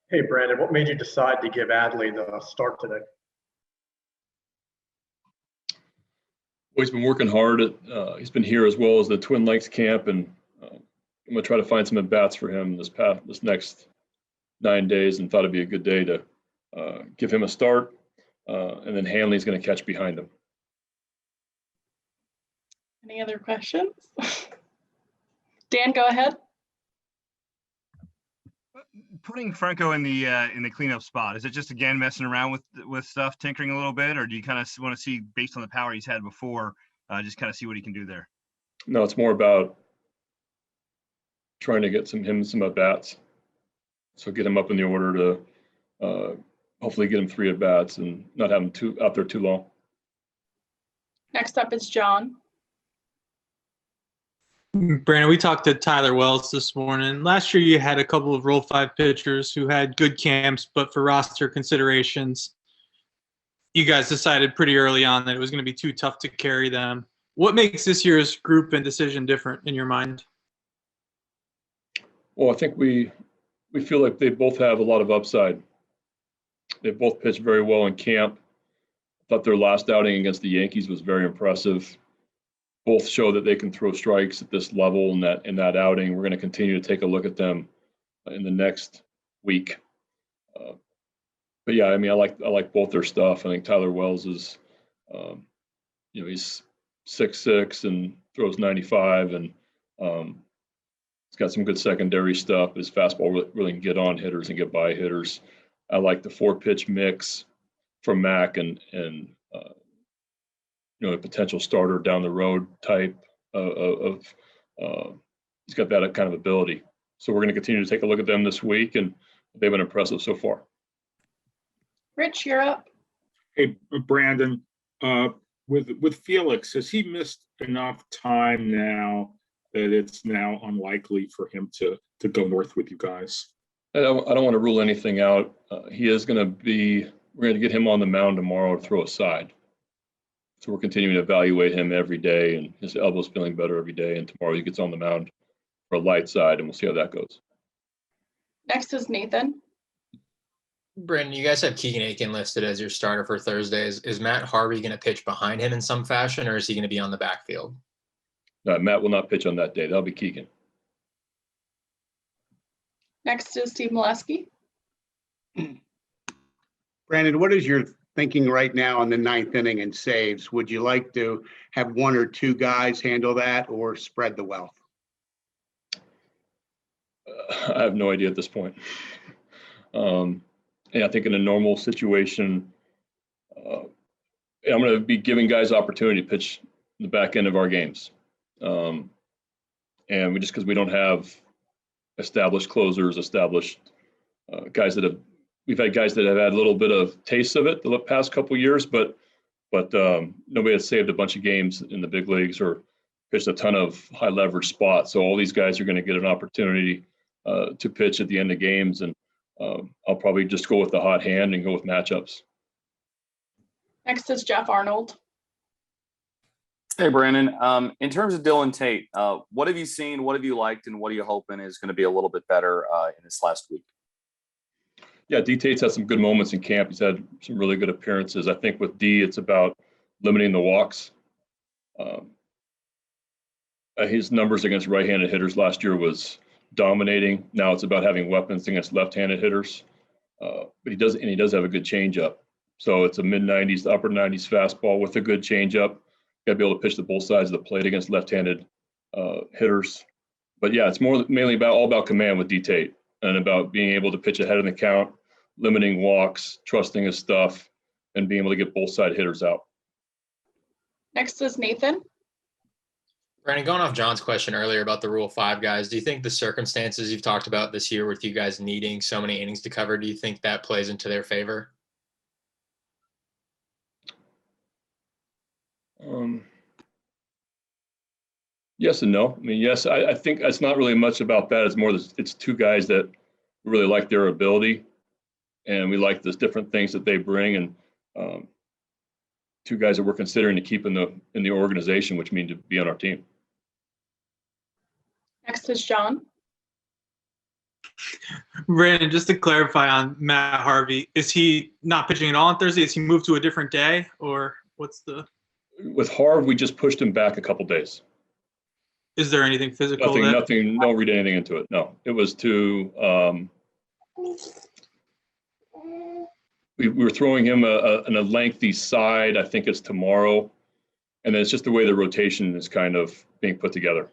Hey, Brandon, what made you decide to give Adley the start today? Well, he's been working hard. He's been here as well as the Twin Lakes camp, and I'm going to try to find some at-bats for him this next 9 days, and thought it'd be a good day to give him a start, and then Hanley's going to catch behind him. Any other questions? Dan, go ahead. Putting Franco in the cleanup spot, is it just again messing around with stuff, tinkering a little bit, or do you kind of want to see, based on the power he's had before, just kind of see what he can do there? No, it's more about trying to get some at bats. So get him up in the order to hopefully get him 3 at bats and not have him out there too long. Next up is John. Brandon, we talked to Tyler Wells this morning. Last year, you had a couple of Rule 5 pitchers who had good camps, but for roster considerations, you guys decided pretty early on that it was going to be too tough to carry them. What makes this year's group and decision different in your mind? Well, I think we feel like they both have a lot of upside. They both pitched very well in camp. I thought their last outing against the Yankees was very impressive. Both show that they can throw strikes at this level in that outing. We're going to continue to take a look at them in the next week. But yeah, I mean, I like both their stuff. I think Tyler Wells is, he's 6'6" and throws 95, and he's got some good secondary stuff. His fastball really can get on hitters and get by hitters. I like the 4-pitch mix from Mac and a potential starter down the road type of he's got that kind of ability. So we're going to continue to take a look at them this week, and they've been impressive so far. Rich, you're up. Hey, Brandon, with Felix, has he missed enough time now that it's now unlikely for him to go north with you guys? I don't want to rule anything out. We're going to get him on the mound tomorrow to throw a side. So we're continuing to evaluate him every day, and his elbow's feeling better every day. And tomorrow he gets on the mound for a light side, and we'll see how that goes. Next is Nathan. Brandon, you guys have Keegan Aiken listed as your starter for Thursday. Is Matt Harvey going to pitch behind him in some fashion, or is he going to be on the backfield? No, Matt will not pitch on that day. That'll be Keegan. Next is Steve Molesky. Brandon, what is your thinking right now on the 9th inning and saves? Would you like to have 1 or 2 guys handle that, or spread the wealth? I have no idea at this point. And I think in a normal situation, I'm going to be giving guys opportunity to pitch the back end of our games. And because we don't have established closers, we've had guys that have had a little bit of taste of it the past couple of years, but nobody has saved a bunch of games in the big leagues or pitched a ton of high leverage spots. So all these guys are going to get an opportunity to pitch at the end of games, and I'll probably just go with the hot hand and go with matchups. Next is Jeff Arnold. Hey, Brandon. In terms of Dillon Tate, what have you seen? What have you liked? And what are you hoping is going to be a little bit better in this last week? Yeah, D. Tate's had some good moments in camp. He's had some really good appearances. I think with D, it's about limiting the walks. His numbers against right-handed hitters last year was dominating. Now it's about having weapons against left-handed hitters. But he does have a good changeup. So it's a mid-90s to upper 90s fastball with a good changeup. Got to be able to pitch to both sides of the plate against left-handed hitters. But yeah, it's mainly all about command with D. Tate, and about being able to pitch ahead of the count, limiting walks, trusting his stuff, and being able to get both side hitters out. Next is Nathan. Brandon, going off John's question earlier about the Rule 5 guys, do you think the circumstances you've talked about this year with you guys needing so many innings to cover, do you think that plays into their favor? Yes and no. I mean, yes, I think it's not really much about that. It's more it's 2 guys that really like their ability, and we like the different things that they bring, and 2 guys that we're considering to keep in the organization, which means to be on our team. Next is John. Brandon, just to clarify on Matt Harvey, is he not pitching at all on Thursday? Is he moved to a different day, or what's the? With Harv, we just pushed him back a couple days. Is there anything physical? Nothing. Don't read anything into it. No, it was to. We were throwing him a lengthy side. I think it's tomorrow, and then it's just the way the rotation is kind of being put together.